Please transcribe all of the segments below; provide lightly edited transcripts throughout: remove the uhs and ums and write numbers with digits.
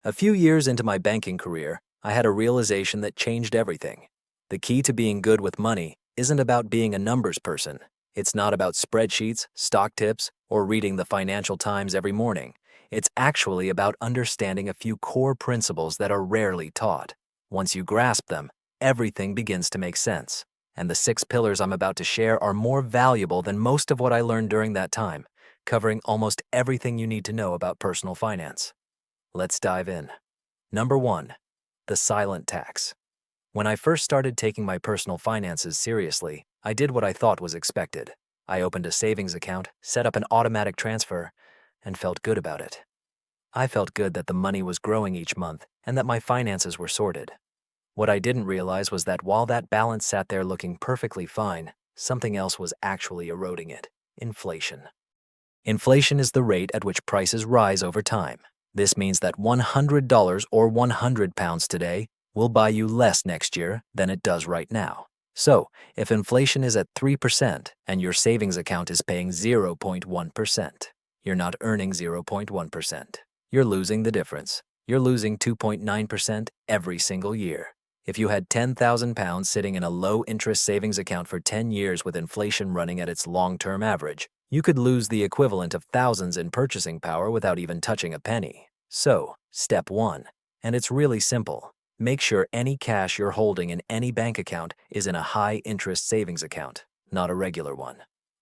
A few years into my banking career, I had a realization that changed everything. The key to being good with money isn't about being a numbers person. It's not about spreadsheets, stock tips, or reading the Financial Times every morning. It's actually about understanding a few core principles that are rarely taught. Once you grasp them, everything begins to make sense. And the 6 pillars I'm about to share are more valuable than most of what I learned during that time, covering almost everything you need to know about personal finance. Let's dive in. Number 1. The silent tax. When I first started taking my personal finances seriously, I did what I thought was expected. I opened a savings account, set up an automatic transfer, and felt good about it. I felt good that the money was growing each month and that my finances were sorted. What I didn't realize was that while that balance sat there looking perfectly fine, something else was actually eroding it: inflation. Inflation is the rate at which prices rise over time. This means that $100 or 100 pounds today will buy you less next year than it does right now. So, if inflation is at 3% and your savings account is paying 0.1%, you're not earning 0.1%. You're losing the difference. You're losing 2.9% every single year. If you had £10,000 sitting in a low-interest savings account for 10 years with inflation running at its long-term average, you could lose the equivalent of thousands in purchasing power without even touching a penny. So, step 1, and it's really simple. Make sure any cash you're holding in any bank account is in a high-interest savings account, not a regular one.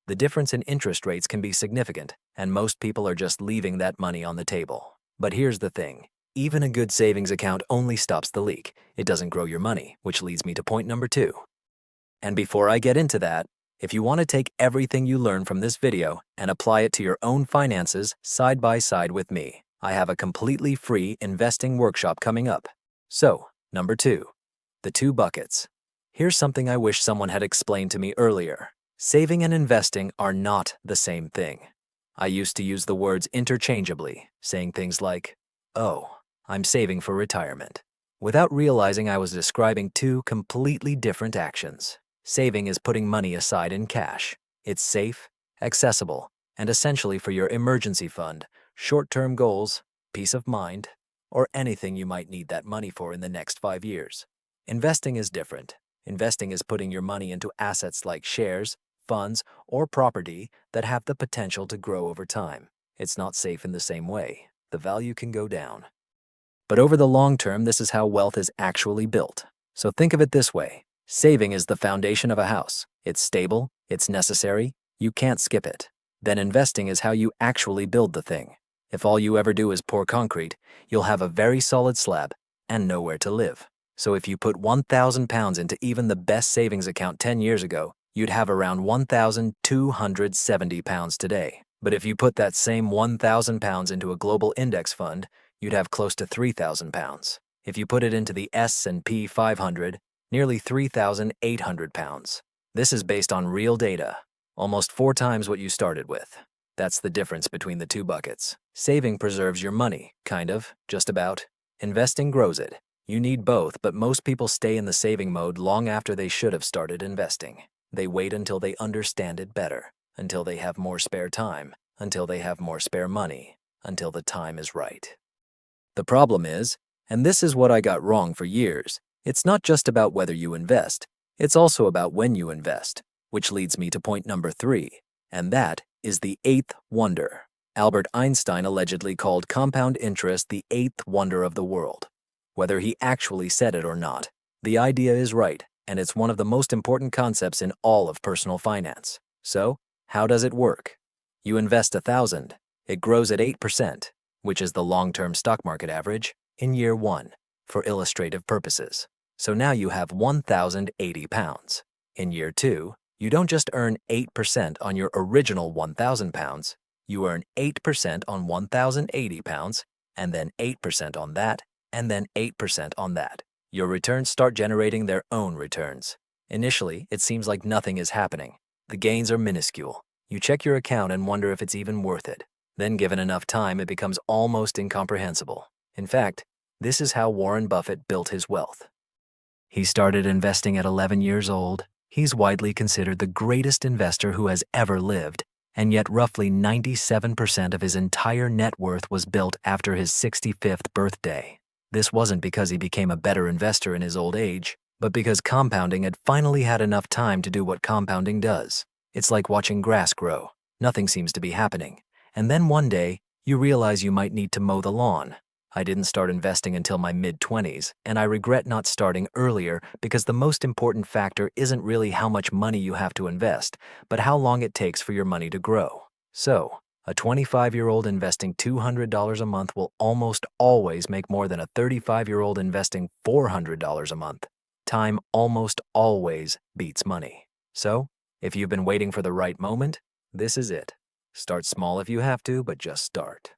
The difference in interest rates can be significant, and most people are just leaving that money on the table. But here's the thing. Even a good savings account only stops the leak. It doesn't grow your money, which leads me to point number 2. And before I get into that, if you want to take everything you learn from this video and apply it to your own finances side by side with me, I have a completely free investing workshop coming up. So, number 2, the 2 buckets. Here's something I wish someone had explained to me earlier. Saving and investing are not the same thing. I used to use the words interchangeably, saying things like, "Oh, I'm saving for retirement," without realizing I was describing 2 completely different actions. Saving is putting money aside in cash. It's safe, accessible, and essentially for your emergency fund, short-term goals, peace of mind, or anything you might need that money for in the next 5 years. Investing is different. Investing is putting your money into assets like shares, funds, or property that have the potential to grow over time. It's not safe in the same way. The value can go down. But over the long term, this is how wealth is actually built. So think of it this way. Saving is the foundation of a house. It's stable, it's necessary, you can't skip it. Then investing is how you actually build the thing. If all you ever do is pour concrete, you'll have a very solid slab and nowhere to live. So if you put £1,000 into even the best savings account 10 years ago, you'd have around £1,270 today. But if you put that same £1,000 into a global index fund, you'd have close to £3,000. If you put it into the S&P 500, nearly £3,800. This is based on real data, almost 4 times what you started with. That's the difference between the 2 buckets. Saving preserves your money, kind of, just about. Investing grows it. You need both, but most people stay in the saving mode long after they should have started investing. They wait until they understand it better, until they have more spare time, until they have more spare money, until the time is right. The problem is, and this is what I got wrong for years, it's not just about whether you invest, it's also about when you invest, which leads me to point number 3, and that is the 8th wonder. Albert Einstein allegedly called compound interest the 8th wonder of the world. Whether he actually said it or not, the idea is right, and it's one of the most important concepts in all of personal finance. So, how does it work? You invest £1,000, it grows at 8%, which is the long-term stock market average, in year 1, for illustrative purposes. So now you have £1,080. In year 2, you don't just earn 8% on your original £1,000, you earn 8% on £1,080, and then 8% on that, and then 8% on that. Your returns start generating their own returns. Initially, it seems like nothing is happening. The gains are minuscule. You check your account and wonder if it's even worth it. Then given enough time, it becomes almost incomprehensible. In fact, this is how Warren Buffett built his wealth. He started investing at 11 years old. He's widely considered the greatest investor who has ever lived, And yet roughly 97% of his entire net worth was built after his 65th birthday. This wasn't because he became a better investor in his old age, but because compounding had finally had enough time to do what compounding does. It's like watching grass grow. Nothing seems to be happening. And then one day, you realize you might need to mow the lawn. I didn't start investing until my mid-20s, and I regret not starting earlier because the most important factor isn't really how much money you have to invest, but how long it takes for your money to grow. So, a 25-year-old investing $200 a month will almost always make more than a 35-year-old investing $400 a month. Time almost always beats money. So, if you've been waiting for the right moment, this is it. Start small if you have to, but just start.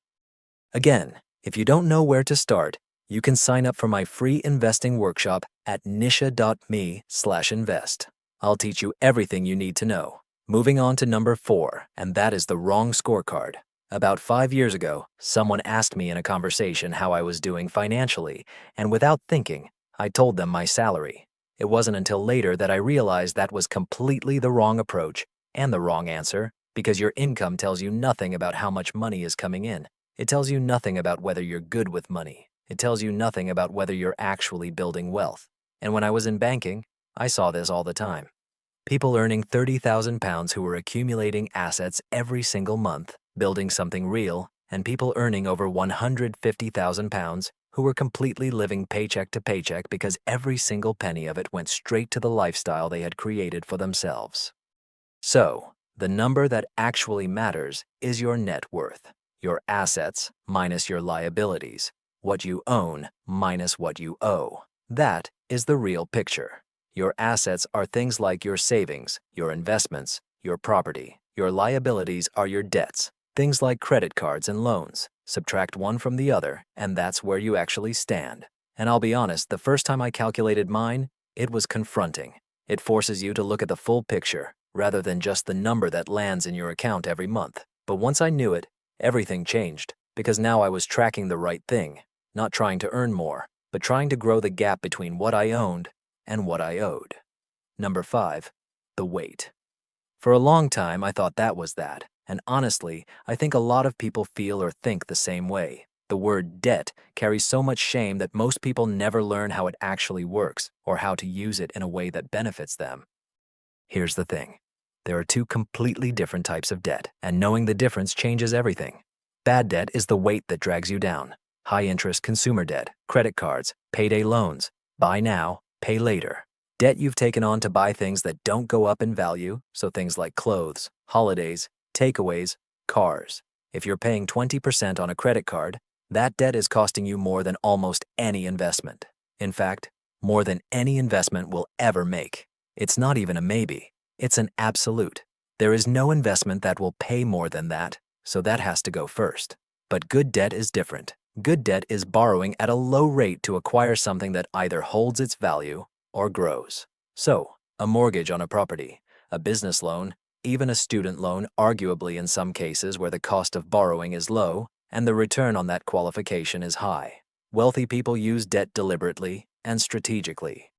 Again, if you don't know where to start, you can sign up for my free investing workshop at nisha.me/invest. I'll teach you everything you need to know. Moving on to number 4, and that is the wrong scorecard. About 5 years ago, someone asked me in a conversation how I was doing financially, and without thinking, I told them my salary. It wasn't until later that I realized that was completely the wrong approach and the wrong answer, because your income tells you nothing about how much money is coming in. It tells you nothing about whether you're good with money. It tells you nothing about whether you're actually building wealth. And when I was in banking, I saw this all the time. People earning £30,000 who were accumulating assets every single month, building something real, and people earning over £150,000 who were completely living paycheck to paycheck because every single penny of it went straight to the lifestyle they had created for themselves. So, the number that actually matters is your net worth. Your assets minus your liabilities, what you own minus what you owe. That is the real picture. Your assets are things like your savings, your investments, your property. Your liabilities are your debts, things like credit cards and loans. Subtract one from the other, and that's where you actually stand. And I'll be honest, the first time I calculated mine, it was confronting. It forces you to look at the full picture, rather than just the number that lands in your account every month. But once I knew it, everything changed, because now I was tracking the right thing, not trying to earn more, but trying to grow the gap between what I owned and what I owed. Number 5, the weight. For a long time, I thought that was that, and honestly, I think a lot of people feel or think the same way. The word debt carries so much shame that most people never learn how it actually works or how to use it in a way that benefits them. Here's the thing. There are 2 completely different types of debt, and knowing the difference changes everything. Bad debt is the weight that drags you down. High-interest consumer debt, credit cards, payday loans, buy now, pay later. Debt you've taken on to buy things that don't go up in value, so things like clothes, holidays, takeaways, cars. If you're paying 20% on a credit card, that debt is costing you more than almost any investment. In fact, more than any investment will ever make. It's not even a maybe. It's an absolute. There is no investment that will pay more than that, so that has to go first. But good debt is different. Good debt is borrowing at a low rate to acquire something that either holds its value or grows. So, a mortgage on a property, a business loan, even a student loan, arguably in some cases where the cost of borrowing is low and the return on that qualification is high. Wealthy people use debt deliberately and strategically.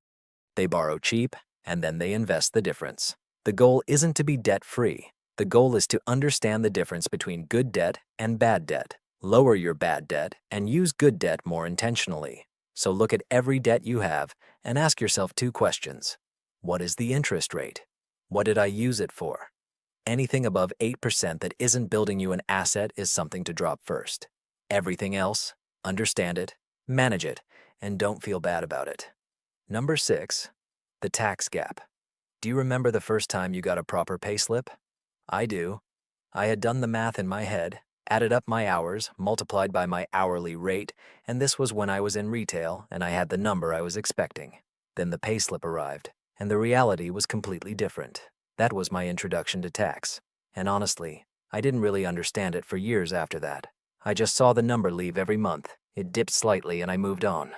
They borrow cheap and then they invest the difference. The goal isn't to be debt-free. The goal is to understand the difference between good debt and bad debt. Lower your bad debt and use good debt more intentionally. So look at every debt you have and ask yourself 2 questions. What is the interest rate? What did I use it for? Anything above 8% that isn't building you an asset is something to drop first. Everything else, understand it, manage it, and don't feel bad about it. Number 6, the tax gap. Do you remember the first time you got a proper payslip? I do. I had done the math in my head, added up my hours, multiplied by my hourly rate, and this was when I was in retail and I had the number I was expecting. Then the payslip arrived, and the reality was completely different. That was my introduction to tax. And honestly, I didn't really understand it for years after that. I just saw the number leave every month. It dipped slightly and I moved on.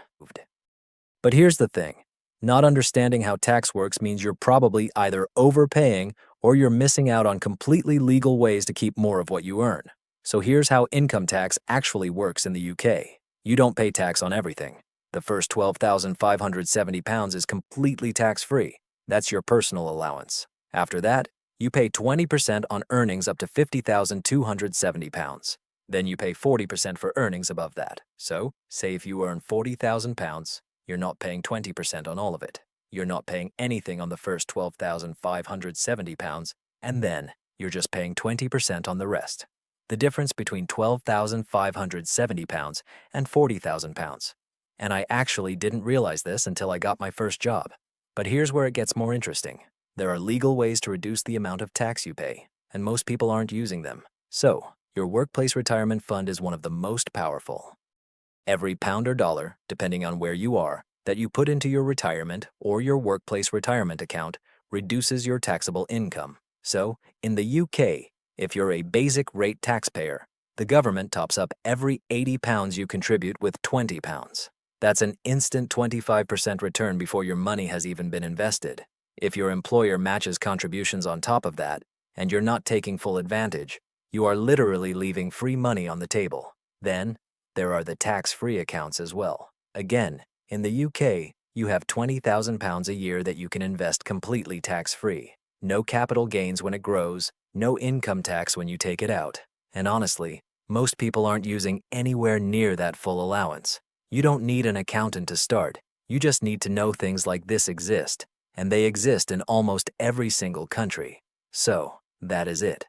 But here's the thing. Not understanding how tax works means you're probably either overpaying or you're missing out on completely legal ways to keep more of what you earn. So here's how income tax actually works in the UK. You don't pay tax on everything. The first £12,570 is completely tax-free. That's your personal allowance. After that, You pay 20% on earnings up to £50,270. Then you pay 40% for earnings above that. So, say if you earn £40,000, you're not paying 20% on all of it. You're not paying anything on the first £12,570, and then you're just paying 20% on the rest. The difference between £12,570 and £40,000. And I actually didn't realize this until I got my first job. But here's where it gets more interesting. There are legal ways to reduce the amount of tax you pay, and most people aren't using them. So, your workplace retirement fund is one of the most powerful. Every pound or dollar, depending on where you are, that you put into your retirement or your workplace retirement account reduces your taxable income. So, in the UK, if you're a basic rate taxpayer, the government tops up every £80 you contribute with £20. That's an instant 25% return before your money has even been invested. If your employer matches contributions on top of that, and you're not taking full advantage, you are literally leaving free money on the table. Then, there are the tax-free accounts as well. Again, in the UK, you have £20,000 a year that you can invest completely tax-free. No capital gains when it grows, no income tax when you take it out. And honestly, most people aren't using anywhere near that full allowance. You don't need an accountant to start. You just need to know things like this exist, and they exist in almost every single country. So, that is it.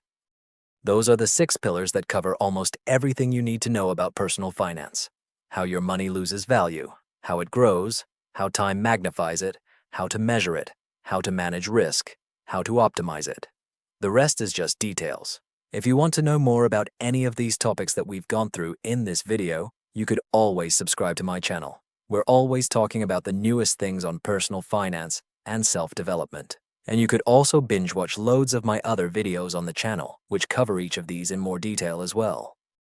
Those are the 6 pillars that cover almost everything you need to know about personal finance. How your money loses value, how it grows, how time magnifies it, how to measure it, how to manage risk, how to optimize it. The rest is just details. If you want to know more about any of these topics that we've gone through in this video, you could always subscribe to my channel. We're always talking about the newest things on personal finance and self-development. And you could also binge watch loads of my other videos on the channel, which cover each of these in more detail as well.